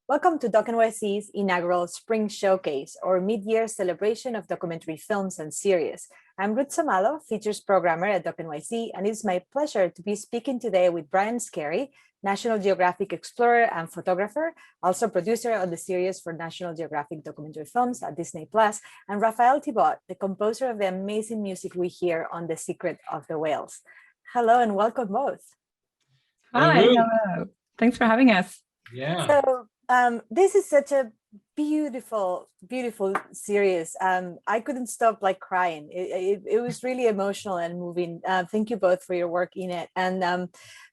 Welcome to DOC NYC's inaugural Spring Showcase, or mid-year celebration of documentary films and series. I'm Ruth Somalo, features programmer at DOC NYC, and it's my pleasure to be speaking today with Brian Skerry, National Geographic explorer and photographer, also producer on the series for National Geographic documentary films at Disney+, and Raphaelle Thibaut, the composer of the amazing music we hear on The Secret of the Whales. Hello and welcome both. Hi, hello. Thanks for having us. Yeah. So this is such a beautiful, beautiful series. I couldn't stop crying. It was really emotional and moving. Thank you both for your work in it. And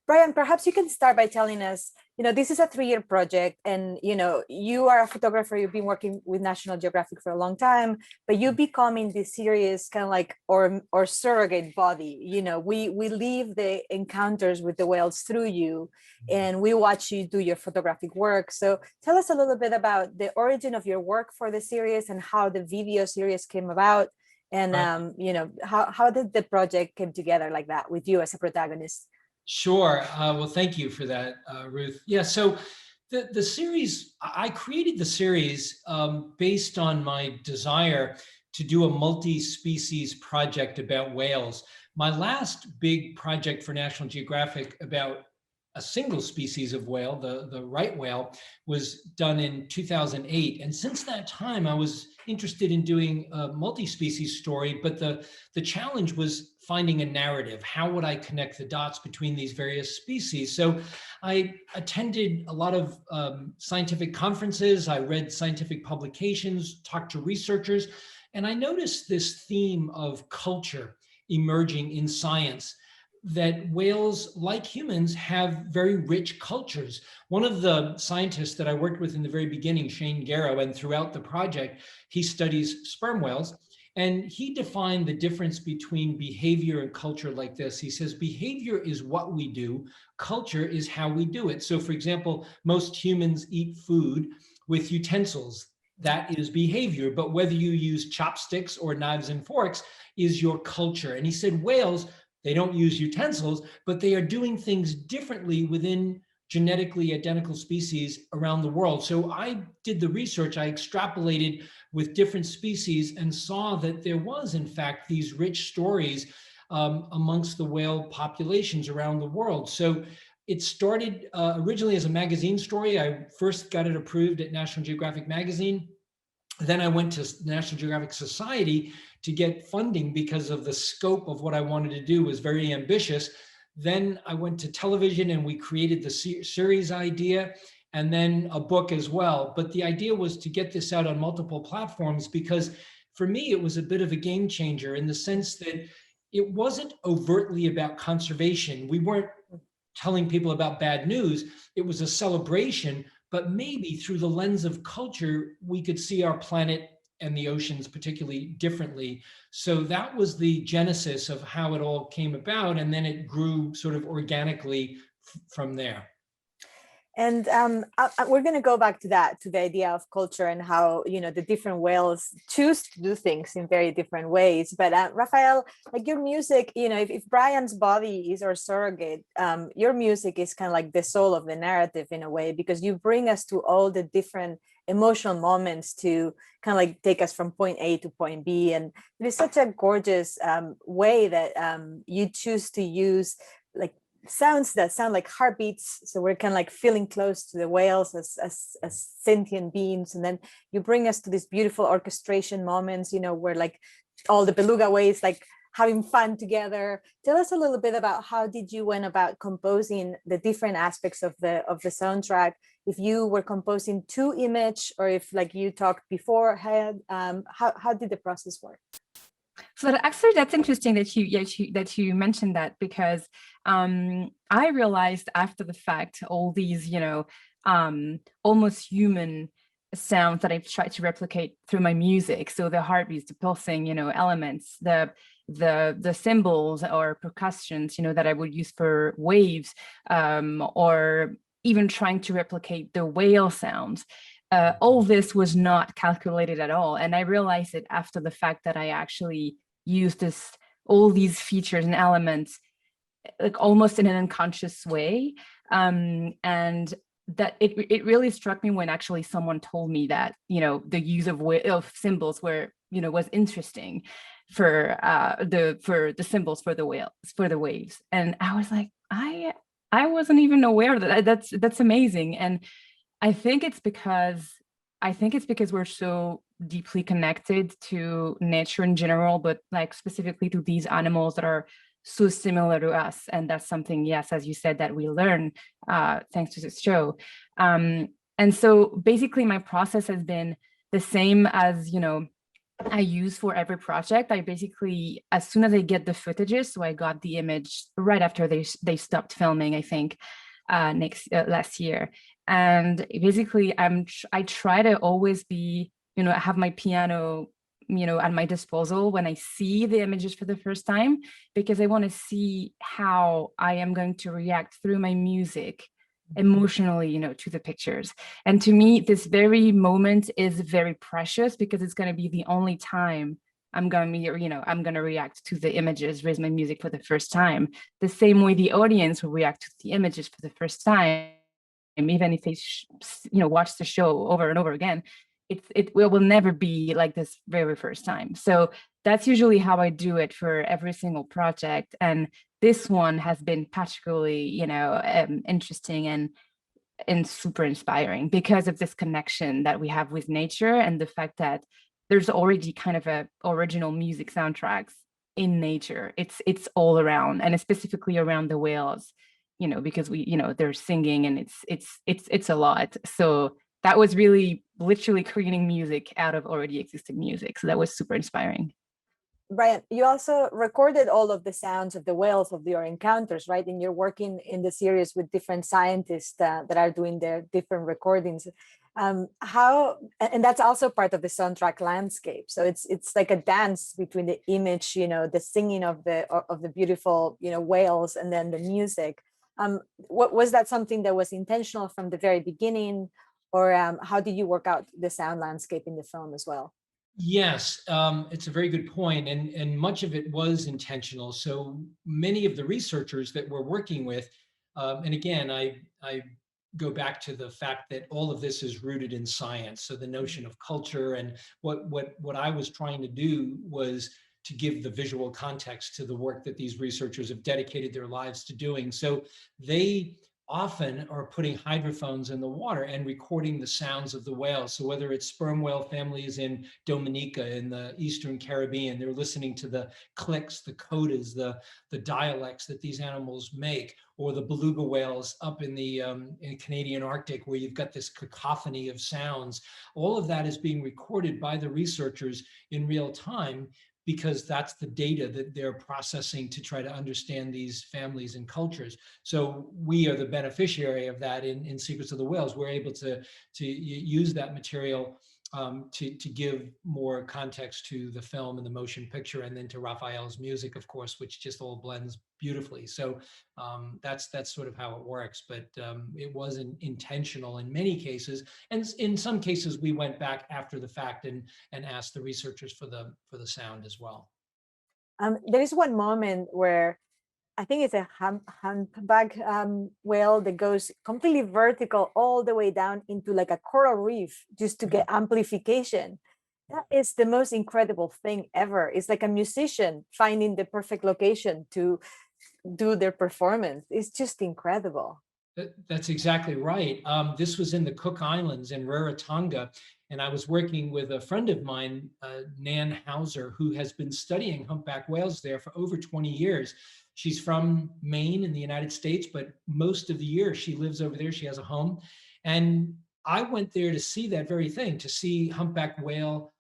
Brian, perhaps you can start by telling us, this is a 3-year project and, you are a photographer, you've been working with National Geographic for a long time, but you becoming this series kind of like or surrogate body. We live the encounters with the whales through you and we watch you do your photographic work. So tell us a little bit about the origin of your work for the series and how the video series came about. And, how did the project come together like that with you as a protagonist? Sure. Well, thank you for that, Ruth. Yeah, so the series, I created the series based on my desire to do a multi-species project about whales. My last big project for National Geographic about a single species of whale, the right whale, was done in 2008. And since that time, I was interested in doing a multi-species story, but the challenge was finding a narrative. How would I connect the dots between these various species? So I attended a lot of scientific conferences. I read scientific publications, talked to researchers, and I noticed this theme of culture emerging in science, that whales, like humans, have very rich cultures. One of the scientists that I worked with in the very beginning, Shane Garrow, and throughout the project, he studies sperm whales, and he defined the difference between behavior and culture like this. He says, behavior is what we do, culture is how we do it. So for example, most humans eat food with utensils. That is behavior, but whether you use chopsticks or knives and forks is your culture. And he said, whales, they don't use utensils, but they are doing things differently within genetically identical species around the world. So I did the research, I extrapolated with different species and saw that there was, in fact, these rich stories amongst the whale populations around the world. So it started originally as a magazine story. I first got it approved at National Geographic magazine. Then I went to National Geographic Society to get funding because of the scope of what I wanted to do was very ambitious. Then I went to television and we created the series idea and then a book as well. But the idea was to get this out on multiple platforms because for me, it was a bit of a game changer in the sense that it wasn't overtly about conservation. We weren't telling people about bad news. It was a celebration, but maybe through the lens of culture, we could see our planet and the oceans particularly differently. So that was the genesis of how it all came about. And then it grew sort of organically from there. And we're going to go back to that, to the idea of culture and how, the different whales choose to do things in very different ways. But Raphaelle, like your music, if Brian's body is our surrogate, your music is kind of like the soul of the narrative in a way, because you bring us to all the different emotional moments to kind of like take us from point A to point B. And it is such a gorgeous way that you choose to use like sounds that sound like heartbeats, so we're kind of like feeling close to the whales as sentient beings, and then you bring us to these beautiful orchestration moments, where like all the beluga whales like having fun together. Tell us a little bit about how did you went about composing the different aspects of the soundtrack, if you were composing to image or if like you talked beforehand, how did the process work? So actually, that's interesting that you mentioned that, because I realized after the fact all these almost human sounds that I've tried to replicate through my music. So the heartbeats, the pulsing elements, the cymbals or percussions that I would use for waves, or even trying to replicate the whale sounds. All this was not calculated at all. And I realized it after the fact that I actually used all these features and elements like almost in an unconscious way. And that it really struck me when actually someone told me that, you know, the use of symbols were, you know, was interesting for the symbols for the waves. And I was like, I wasn't even aware of that. That's amazing. And I think it's because we're so deeply connected to nature in general, but like specifically to these animals that are so similar to us. And that's something, yes, as you said, that we learn thanks to this show. And so basically my process has been the same as, you know, I use for every project. I basically, as soon as I get the footages, so I got the image right after they stopped filming, I think, last year. And basically I try to always be, you know, have my piano, you know, at my disposal when I see the images for the first time, because I want to see how I am going to react through my music emotionally, you know, to the pictures. And to me, this very moment is very precious, because it's going to be the only time I'm going to, you know, I'm going to react to the images with my music for the first time, the same way the audience will react to the images for the first time, even if they, you know, watch the show over and over again. It will never be like this very first time. So that's usually how I do it for every single project. And this one has been particularly, you know, interesting and super inspiring because of this connection that we have with nature, and the fact that there's already kind of a original music soundtracks in nature. It's all around, and it's specifically around the whales, you know, because we, you know, they're singing, and it's a lot. So that was really literally creating music out of already existing music. So that was super inspiring. Brian, you also recorded all of the sounds of the whales of your encounters, right? And you're working in the series with different scientists that are doing their different recordings. How, and that's also part of the soundtrack landscape. So it's like a dance between the image, you know, the singing of the beautiful, you know, whales, and then the music. What was that something that was intentional from the very beginning, or how did you work out the sound landscape in the film as well? Yes, it's a very good point, and much of it was intentional. So many of the researchers that we're working with, and again, I go back to the fact that all of this is rooted in science. So the notion of culture, and what I was trying to do was to give the visual context to the work that these researchers have dedicated their lives to doing. So they often are putting hydrophones in the water and recording the sounds of the whales. So whether it's sperm whale families in Dominica in the Eastern Caribbean, they're listening to the clicks, the codas, the dialects that these animals make, or the beluga whales up in the Canadian Arctic, where you've got this cacophony of sounds. All of that is being recorded by the researchers in real time, because that's the data that they're processing to try to understand these families and cultures. So we are the beneficiary of that in Secrets of the Whales. We're able to use that material to give more context to the film and the motion picture, and then to Raphaelle's music, of course, which just all blends beautifully. So that's sort of how it works. But it wasn't intentional in many cases, and in some cases we went back after the fact and asked the researchers for the sound as well. There is one moment where I think it's a humpback whale that goes completely vertical all the way down into like a coral reef just to get amplification. That is the most incredible thing ever. It's like a musician finding the perfect location to do their performance. It's just incredible. That's exactly right. This was in the Cook Islands in Rarotonga, and I was working with a friend of mine, Nan Hauser, who has been studying humpback whales there for over 20 years. She's from Maine in the United States, but most of the year she lives over there. She has a home. And I went there to see that very thing, to see humpback whale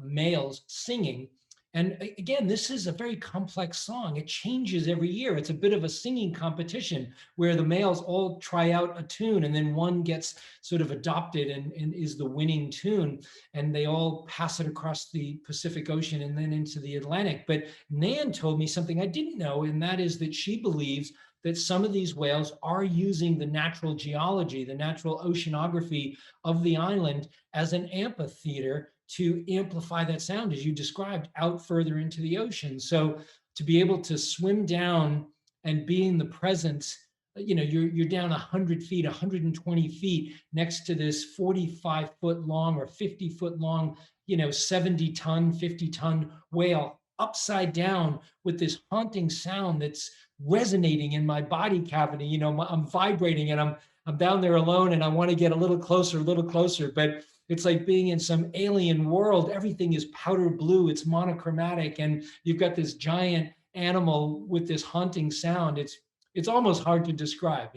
males singing. And again, this is a very complex song. It changes every year. It's a bit of a singing competition where the males all try out a tune, and then one gets sort of adopted and is the winning tune. And they all pass it across the Pacific Ocean and then into the Atlantic. But Nan told me something I didn't know, and that is that she believes that some of these whales are using the natural geology, the natural oceanography of the island as an amphitheater to amplify that sound, as you described, out further into the ocean. So to be able to swim down and be in the presence you're down 100 feet, 120 feet next to this 45-foot long or 50-foot long, 70-ton, 50-ton whale upside down with this haunting sound that's resonating in my body cavity. I'm vibrating, and I'm down there alone, and I want to get a little closer, but it's like being in some alien world. Everything is powder blue, it's monochromatic, and you've got this giant animal with this haunting sound. It's almost hard to describe,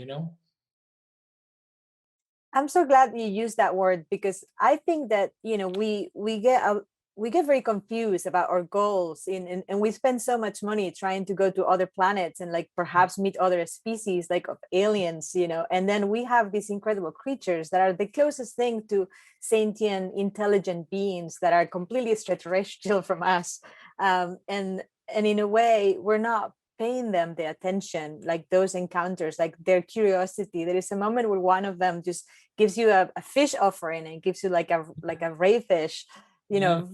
I'm so glad you used that word, because I think that we get very confused about our goals and we spend so much money trying to go to other planets and like perhaps meet other species like of aliens, and then we have these incredible creatures that are the closest thing to sentient intelligent beings that are completely extraterrestrial from us, and in a way we're not paying them the attention, like those encounters, like their curiosity. There is a moment where one of them just gives you a fish offering and gives you like a ray fish, Yeah.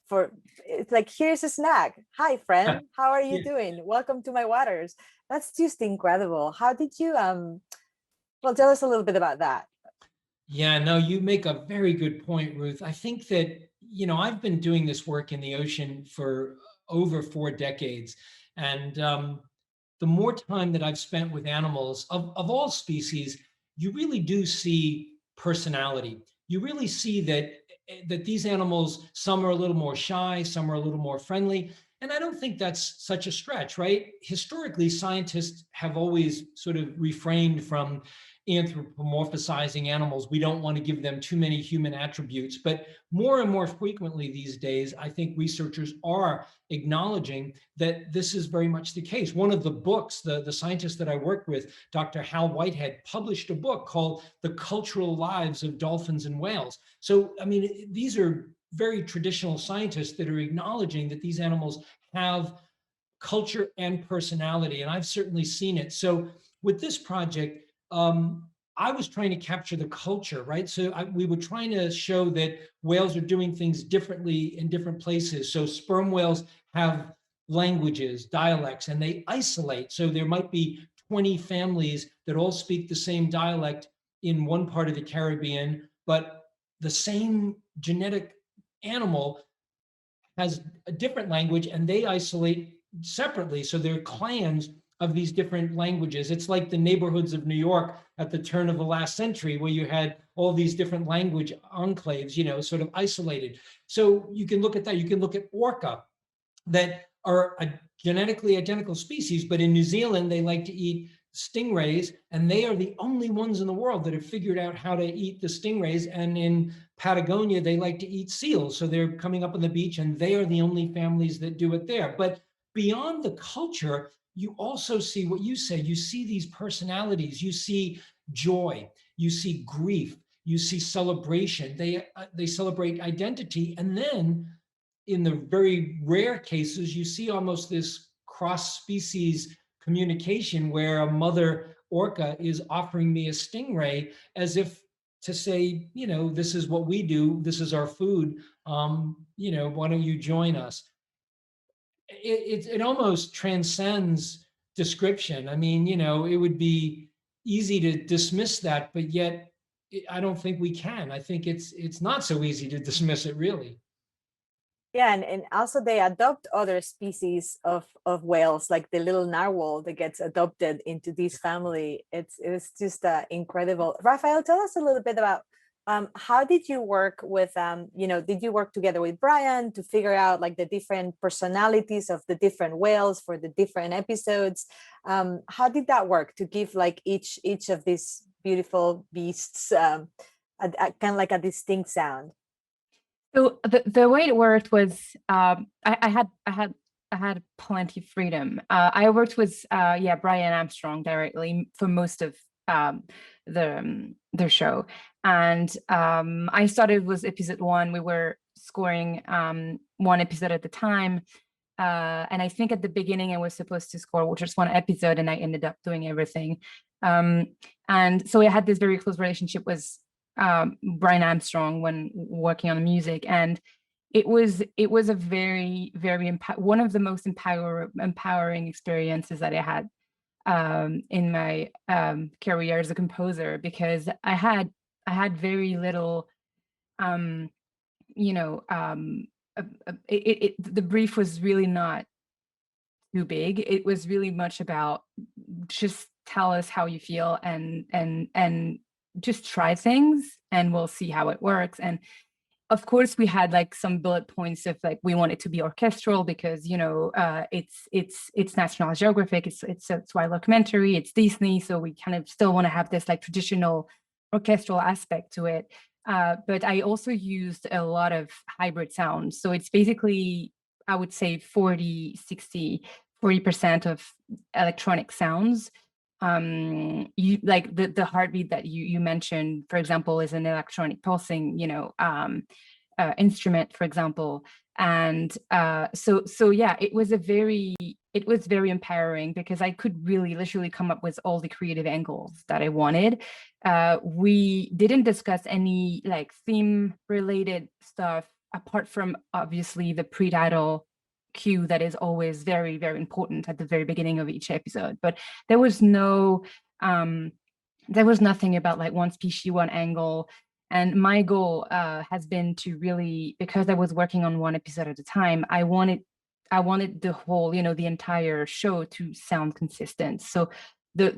for it's like, here's a snack. Hi friend, how are you Yeah. doing? Welcome to my waters. That's just incredible. How did you well, tell us a little bit about that. Yeah, no, you make a very good point, Ruth. I think that, I've been doing this work in the ocean for over 4 decades. And the more time that I've spent with animals of all species, you really do see personality. You really see that these animals, some are a little more shy, some are a little more friendly. And I don't think that's such a stretch, right? Historically, scientists have always sort of refrained from anthropomorphizing animals. We don't want to give them too many human attributes. But more and more frequently these days, I think researchers are acknowledging that this is very much the case. One of the books, the scientist that I worked with, Dr. Hal Whitehead, published a book called The Cultural Lives of Dolphins and Whales. So, I mean, these are very traditional scientists that are acknowledging that these animals have culture and personality, and I've certainly seen it. So with this project, I was trying to capture the culture, right? So we were trying to show that whales are doing things differently in different places. So sperm whales have languages, dialects, and they isolate. So there might be 20 families that all speak the same dialect in one part of the Caribbean, but the same genetic animal has a different language and they isolate separately. So there are clans of these different languages. It's like the neighborhoods of New York at the turn of the last century, where you had all these different language enclaves, sort of isolated. So you can look at that. You can look at orca that are a genetically identical species, but in New Zealand, they like to eat stingrays, and they are the only ones in the world that have figured out how to eat the stingrays. And in Patagonia, they like to eat seals. So they're coming up on the beach, and they are the only families that do it there. But beyond the culture, you also see what you said. You see these personalities. You see joy. You see grief. You see celebration. They celebrate identity. And then in the very rare cases, you see almost this cross-species communication where a mother orca is offering me a stingray as if to say, this is what we do. This is our food. Why don't you join us? It almost transcends description. I mean, it would be easy to dismiss that, but yet I don't think we can. I think it's not so easy to dismiss it, really. Yeah, and also they adopt other species of whales, like the little narwhal that gets adopted into this family. It's just incredible. Raphaelle, tell us a little bit about how did you work with did you work together with Brian to figure out like the different personalities of the different whales for the different episodes? How did that work to give like each of these beautiful beasts a kind of like a distinct sound? So the way it worked was I had plenty of freedom. I worked with Brian Armstrong directly for most of the show, and I started with episode 1. We were scoring one episode at a time, and I think at the beginning I was supposed to score just one episode, and I ended up doing everything. And so I had this very close relationship with Brian Armstrong when working on the music, and it was a very, very one of the most empowering experiences that I had. in my career as a composer, because I had very little, you know, the brief was really not too big. It was really much about just tell us how you feel, and just try things and we'll see how it works. And of course we had like some bullet points of like we want it to be orchestral because, you know, it's National Geographic, it's a documentary, it's Disney, so we kind of still want to have this like traditional orchestral aspect to it. But I also used a lot of hybrid sounds, so it's basically, I would say 40% of electronic sounds. You like the heartbeat that you mentioned, for example, is an electronic pulsing, you know, instrument, for example. And so yeah, it was very empowering because I could really literally come up with all the creative angles that I wanted. We didn't discuss any like theme related stuff apart from obviously the pre-title cue that is always very, very important at the very beginning of each episode. But there was nothing about like one species, one angle. And my goal has been to really, because I was working on one episode at a time, I wanted the whole, you know, the entire show to sound consistent. So I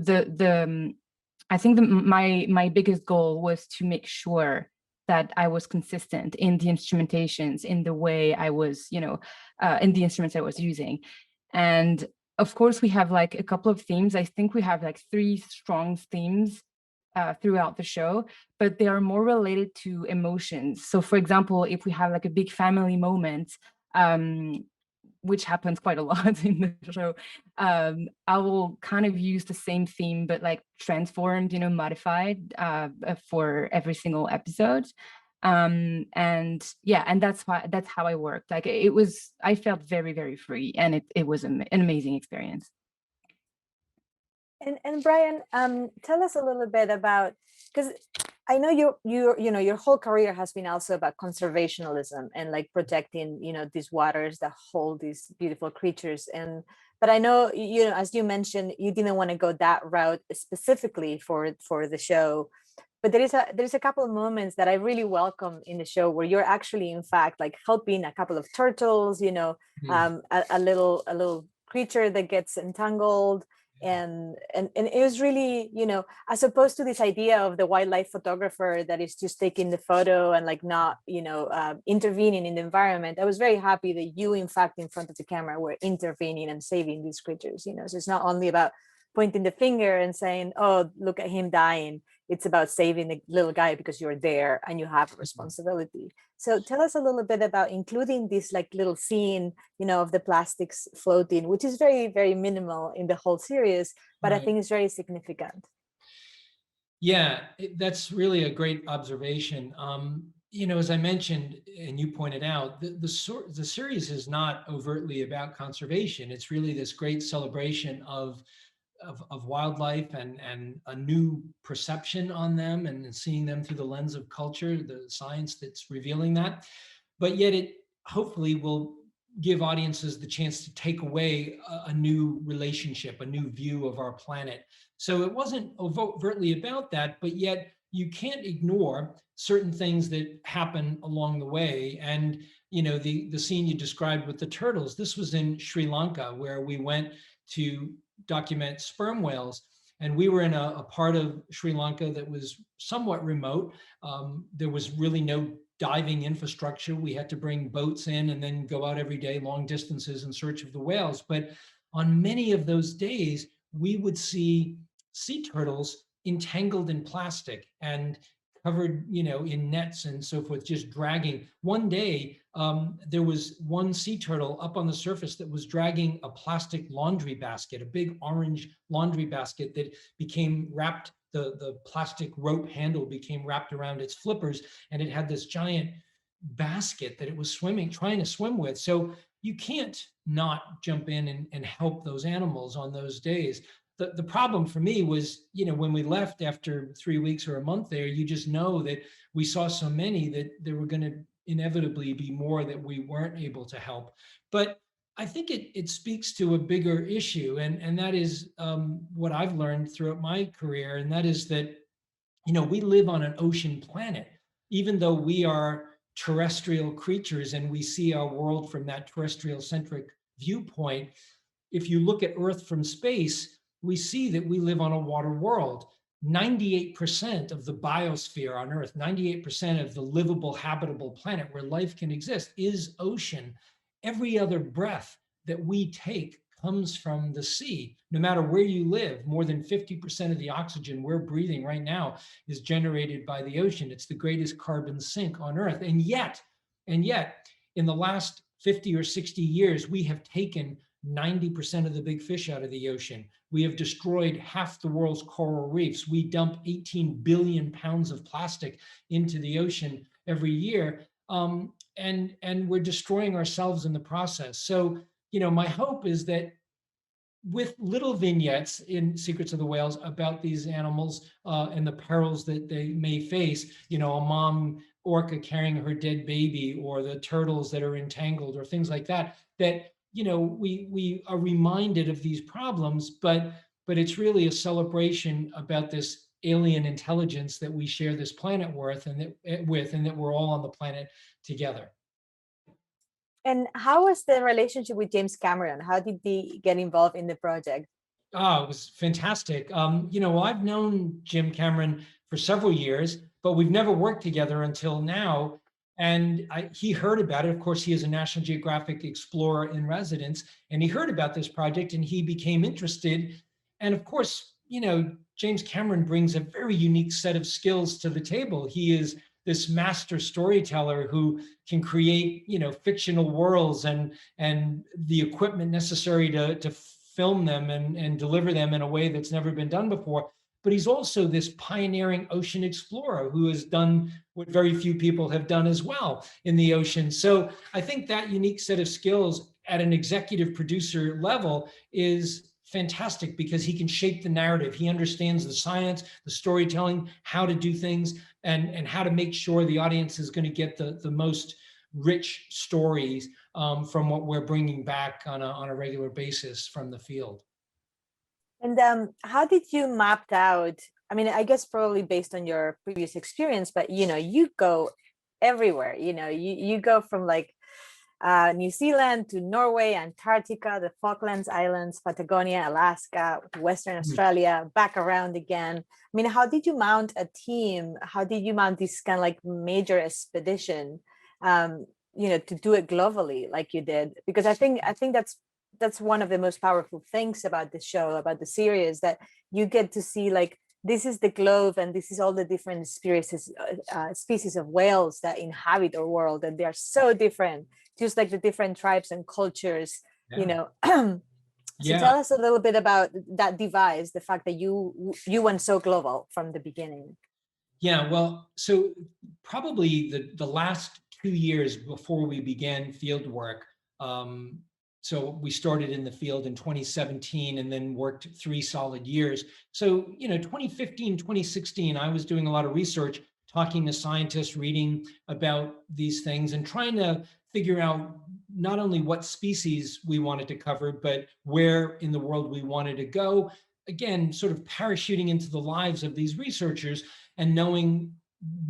think my biggest goal was to make sure that I was consistent in the instrumentations, in the way I was, you know, in the instruments I was using. And of course, we have like a couple of themes. I think we have like 3 strong themes throughout the show, but they are more related to emotions. So for example, if we have like a big family moment, which happens quite a lot in the show, I will kind of use the same theme, but like transformed, you know, modified for every single episode. And yeah, and that's how I worked. Like I felt very, very free, and it was an amazing experience. And Brian, tell us a little bit about, because I know you know your whole career has been also about conservationism and like protecting, you know, these waters that hold these beautiful creatures. But I know, you know, as you mentioned, you didn't want to go that route specifically for the show. But there's a couple of moments that I really welcome in the show where you're actually, in fact, like helping a couple of turtles, you know, a little creature that gets entangled. And it was really, you know, as opposed to this idea of the wildlife photographer that is just taking the photo and like not, you know, intervening in the environment. I was very happy that you, in fact, in front of the camera, were intervening and saving these creatures, you know. So it's not only about pointing the finger and saying, oh, look at him dying. It's about saving the little guy because you're there and you have a responsibility. So tell us a little bit about including this like little scene, you know, of the plastics floating, which is very, very minimal in the whole series, but right. I think it's very significant. Yeah, that's really a great observation. You know, as I mentioned, and you pointed out, the series is not overtly about conservation. It's really this great celebration of wildlife and a new perception on them, and seeing them through the lens of culture, the science that's revealing that. But yet it hopefully will give audiences the chance to take away a new relationship, a new view of our planet. So it wasn't overtly about that, but yet you can't ignore certain things that happen along the way. And, you know, the scene you described with the turtles, this was in Sri Lanka, where we went to document sperm whales. And we were in a part of Sri Lanka that was somewhat remote. There was really no diving infrastructure. We had to bring boats in and then go out every day, long distances, in search of the whales. But on many of those days, we would see sea turtles entangled in plastic and covered, you know, in nets and so forth, just dragging. One day, there was one sea turtle up on the surface that was dragging a plastic laundry basket, a big orange laundry basket that became wrapped, the plastic rope handle became wrapped around its flippers, and it had this giant basket that it was trying to swim with. So you can't not jump in and help those animals on those days. The problem for me was, you know, when we left after 3 weeks or a month there, you just know that we saw so many that there were going to inevitably be more that we weren't able to help. But I think it speaks to a bigger issue, and that is what I've learned throughout my career, and that is that, we live on an ocean planet, even though we are terrestrial creatures and we see our world from that terrestrial centric viewpoint. If you look at Earth from space, we see that we live on a water world. 98% of the biosphere on Earth, 98% of the livable, habitable planet where life can exist is ocean. Every other breath that we take comes from the sea. No matter where you live, more than 50% of the oxygen we're breathing right now is generated by the ocean. It's the greatest carbon sink on Earth. And yet, in the last 50 or 60 years, we have taken 90% of the big fish out of the ocean. We have destroyed half the world's coral reefs. We dump 18 billion pounds of plastic into the ocean every year. And we're destroying ourselves in the process. So, my hope is that with little vignettes in Secrets of the Whales about these animals and the perils that they may face, a mom orca carrying her dead baby, or the turtles that are entangled, or things like that, we are reminded of these problems, but it's really a celebration about this alien intelligence that we share this planet with, and that we're all on the planet together. And how was the relationship with James Cameron? How did he get involved in the project? Oh, it was fantastic. I've known Jim Cameron for several years, but we've never worked together until now. And he heard about it. Of course, he is a National Geographic explorer in residence, and he heard about this project and he became interested. And of course, James Cameron brings a very unique set of skills to the table. He is this master storyteller who can create, fictional worlds and the equipment necessary to film them and deliver them in a way that's never been done before. But he's also this pioneering ocean explorer who has done what very few people have done as well in the ocean. So I think that unique set of skills at an executive producer level is fantastic, because he can shape the narrative. He understands the science, the storytelling, how to do things, and how to make sure the audience is going to get the most rich stories from what we're bringing back on a regular basis from the field. And how did you map out? I mean, I guess probably based on your previous experience, but you go everywhere. You go from like New Zealand to Norway, Antarctica, the Falklands Islands, Patagonia, Alaska, Western Australia, back around again. I mean, how did you mount a team? How did you mount this kind of like major expedition, to do it globally like you did? Because I think that's one of the most powerful things about the show, about the series, that you get to see like, this is the globe and this is all the different species of whales that inhabit our world, and they are so different, just like the different tribes and cultures. So tell us a little bit about that device, the fact that you went so global from the beginning. Yeah, well, so probably the last 2 years before we began field work, so we started in the field in 2017 and then worked 3 solid years. So, 2015, 2016, I was doing a lot of research, talking to scientists, reading about these things, and trying to figure out not only what species we wanted to cover, but where in the world we wanted to go. Again, sort of parachuting into the lives of these researchers and knowing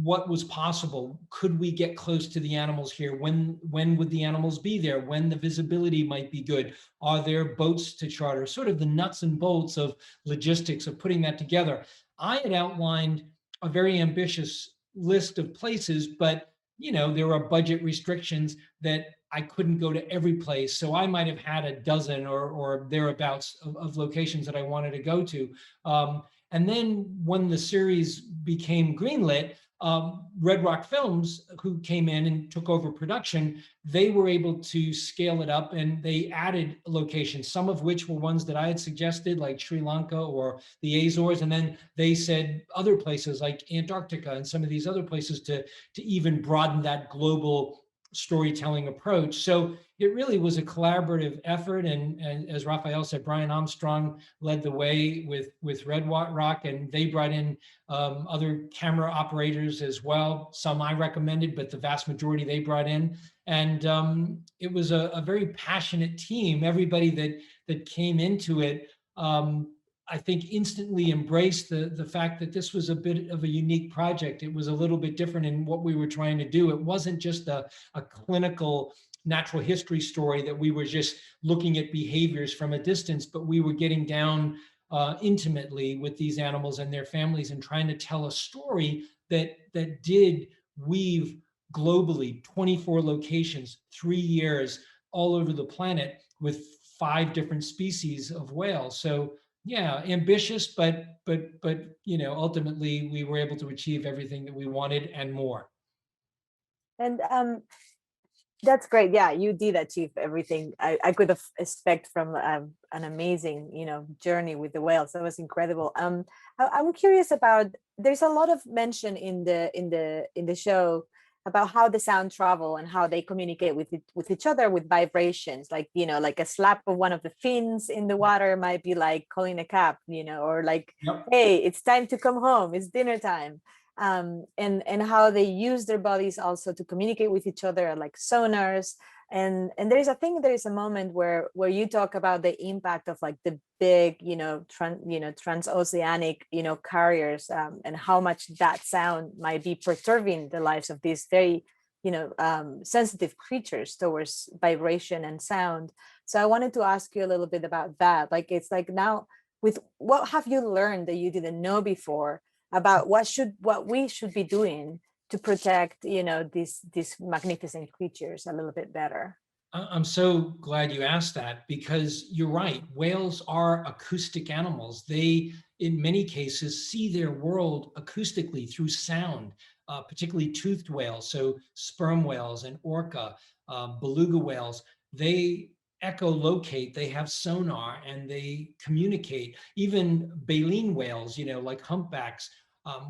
what was possible. Could we get close to the animals here? When would the animals be there? When the visibility might be good? Are there boats to charter? Sort of the nuts and bolts of logistics of putting that together. I had outlined a very ambitious list of places, but there are budget restrictions that I couldn't go to every place. So I might have had a dozen or thereabouts of locations that I wanted to go to. And then when the series became greenlit, Red Rock Films, who came in and took over production, they were able to scale it up, and they added locations, some of which were ones that I had suggested, like Sri Lanka or the Azores. And then they said other places like Antarctica and some of these other places to even broaden that global storytelling approach. So it really was a collaborative effort. And as Raphaelle said, Brian Armstrong led the way with Red Rock, and they brought in other camera operators as well. Some I recommended, but the vast majority they brought in. And it was a very passionate team. Everybody that came into it, I think, instantly embraced the fact that this was a bit of a unique project. It was a little bit different in what we were trying to do. It wasn't just a clinical natural history story that we were just looking at behaviors from a distance, but we were getting down intimately with these animals and their families and trying to tell a story that did weave globally, 24 locations, 3 years, all over the planet with 5 different species of whales. So yeah, ambitious, but ultimately we were able to achieve everything that we wanted and more. And that's great. Yeah, you did achieve everything I could have expect from an amazing, journey with the whales. That was incredible. I'm curious about. There's a lot of mention in the show about how the sound travel and how they communicate with each other with vibrations. Like like a slap of one of the fins in the water might be like calling a cab, or like, Yep. Hey, it's time to come home. It's dinner time. And how they use their bodies also to communicate with each other, like sonars. And there is a moment where you talk about the impact of like the big transoceanic carriers, and how much that sound might be perturbing the lives of these very sensitive creatures towards vibration and sound. So I wanted to ask you a little bit about that. Like, it's like, now, with what have you learned that you didn't know before about what we should be doing to protect these magnificent creatures a little bit better? I'm so glad you asked that, because you're right. Whales are acoustic animals. They, in many cases, see their world acoustically through sound, particularly toothed whales. So sperm whales and orca, beluga whales, they echolocate, they have sonar, and they communicate. Even baleen whales, like humpbacks.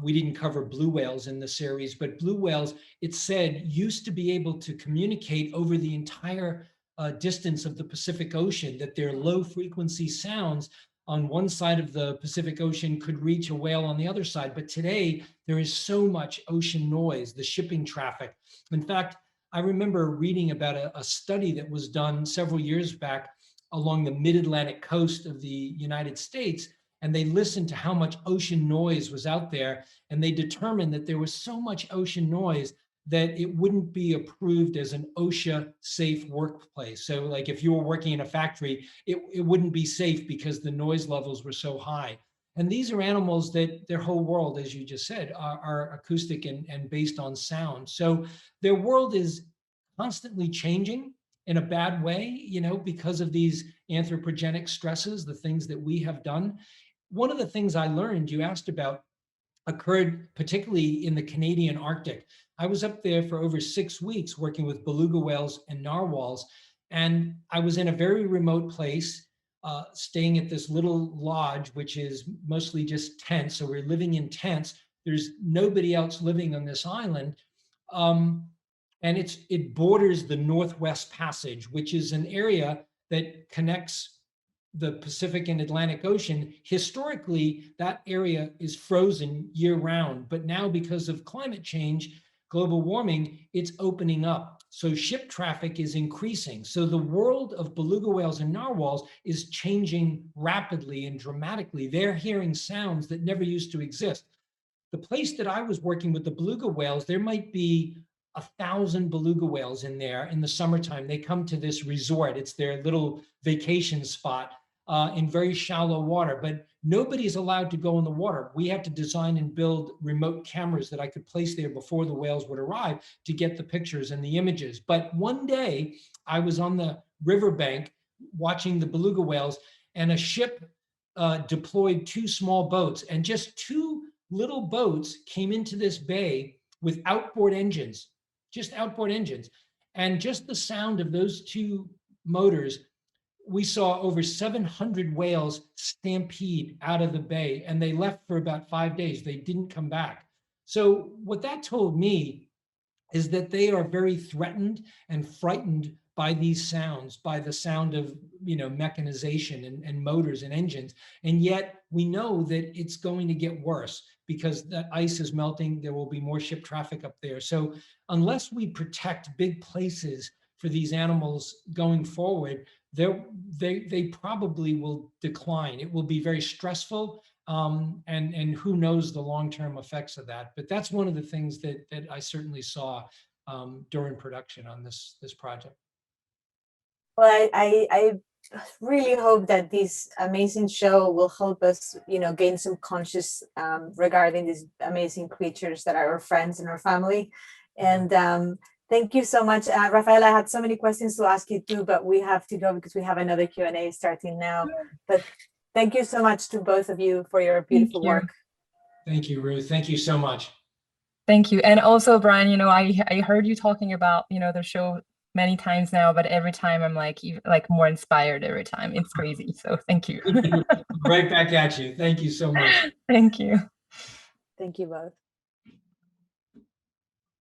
We didn't cover blue whales in the series, but blue whales, it's said, used to be able to communicate over the entire distance of the Pacific Ocean, that their low frequency sounds on one side of the Pacific Ocean could reach a whale on the other side. But today, there is so much ocean noise, the shipping traffic. In fact, I remember reading about a study that was done several years back along the mid-Atlantic coast of the United States, and they listened to how much ocean noise was out there, and they determined that there was so much ocean noise that it wouldn't be approved as an OSHA safe workplace. So like if you were working in a factory, it wouldn't be safe because the noise levels were so high. And these are animals that their whole world, as you just said, are acoustic and based on sound. So their world is constantly changing in a bad way, because of these anthropogenic stresses, the things that we have done. One of the things I learned, you asked about, occurred particularly in the Canadian Arctic. I was up there for over 6 weeks working with beluga whales and narwhals, and I was in a very remote place, staying at this little lodge, which is mostly just tents. So we're living in tents. There's nobody else living on this island. And it borders the Northwest Passage, which is an area that connects the Pacific and Atlantic Ocean. Historically, that area is frozen year round, but now because of climate change, global warming, it's opening up. So ship traffic is increasing. So the world of beluga whales and narwhals is changing rapidly and dramatically. They're hearing sounds that never used to exist. The place that I was working with the beluga whales, there might be 1,000 beluga whales in there in the summertime. They come to this resort. It's their little vacation spot in very shallow water, but nobody's allowed to go in the water. We had to design and build remote cameras that I could place there before the whales would arrive to get the pictures and the images. But one day I was on the riverbank watching the beluga whales, and a ship deployed 2 small boats, and just 2 little boats came into this bay with outboard engines, just outboard engines. And just the sound of those 2 motors, we saw over 700 whales stampede out of the bay, and they left for about 5 days. They didn't come back. So what that told me is that they are very threatened and frightened by these sounds, by the sound of, mechanization and motors and engines. And yet we know that it's going to get worse because the ice is melting. There will be more ship traffic up there. So unless we protect big places for these animals going forward, they probably will decline. It will be very stressful. And who knows the long-term effects of that. But that's one of the things that I certainly saw during production on this project. Well, I really hope that this amazing show will help us, gain some conscious regarding these amazing creatures that are our friends and our family. And thank you so much, Raphaelle. I had so many questions to ask you too, but we have to go because we have another Q&A starting now. But thank you so much to both of you for your beautiful work. Thank you, Ruth. Thank you so much. Thank you. And also, Brian, I heard you talking about, the show many times now, but every time I'm like more inspired every time. It's crazy. So thank you. Right back at you. Thank you so much. Thank you. Thank you both.